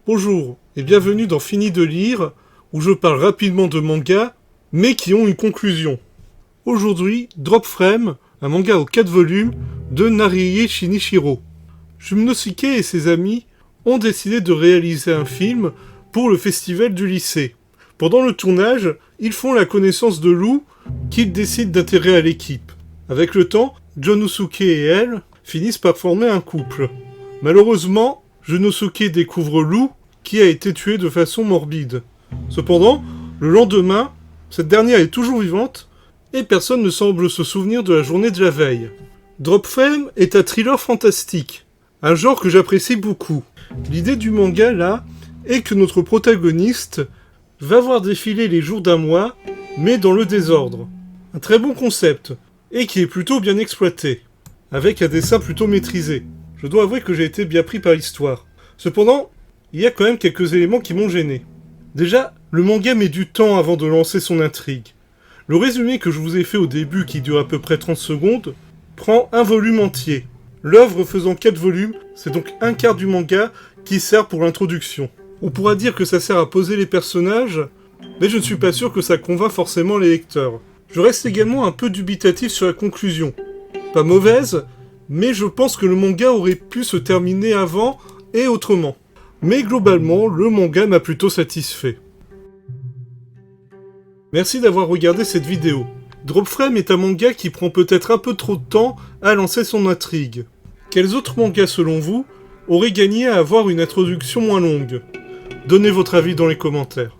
Bonjour et bienvenue dans Fini de lire, où je parle rapidement de mangas, mais qui ont une conclusion. Aujourd'hui, Drop Frame, un manga aux 4 volumes de Narie Shinichiro. Jumnosuke et ses amis ont décidé de réaliser un film pour le festival du lycée. Pendant le tournage, ils font la connaissance de Lou, qu'ils décident d'intégrer à l'équipe. Avec le temps, Jonosuke et elle finissent par former un couple. Malheureusement, Jonosuke découvre Lou, qui a été tué de façon morbide. Cependant, le lendemain, cette dernière est toujours vivante, et personne ne semble se souvenir de la journée de la veille. Drop Frame est un thriller fantastique, un genre que j'apprécie beaucoup. L'idée du manga, là, est que notre protagoniste va voir défiler les jours d'un mois, mais dans le désordre. Un très bon concept, et qui est plutôt bien exploité, avec un dessin plutôt maîtrisé. Je dois avouer que j'ai été bien pris par l'histoire. Cependant, il y a quand même quelques éléments qui m'ont gêné. Déjà, le manga met du temps avant de lancer son intrigue. Le résumé que je vous ai fait au début, qui dure à peu près 30 secondes, prend un volume entier. L'œuvre faisant 4 volumes, c'est donc un quart du manga qui sert pour l'introduction. On pourra dire que ça sert à poser les personnages, mais je ne suis pas sûr que ça convainc forcément les lecteurs. Je reste également un peu dubitatif sur la conclusion. Pas mauvaise, mais je pense que le manga aurait pu se terminer avant et autrement. Mais globalement, le manga m'a plutôt satisfait. Merci d'avoir regardé cette vidéo. Drop Frame est un manga qui prend peut-être un peu trop de temps à lancer son intrigue. Quels autres mangas, selon vous, auraient gagné à avoir une introduction moins longue ? Donnez votre avis dans les commentaires.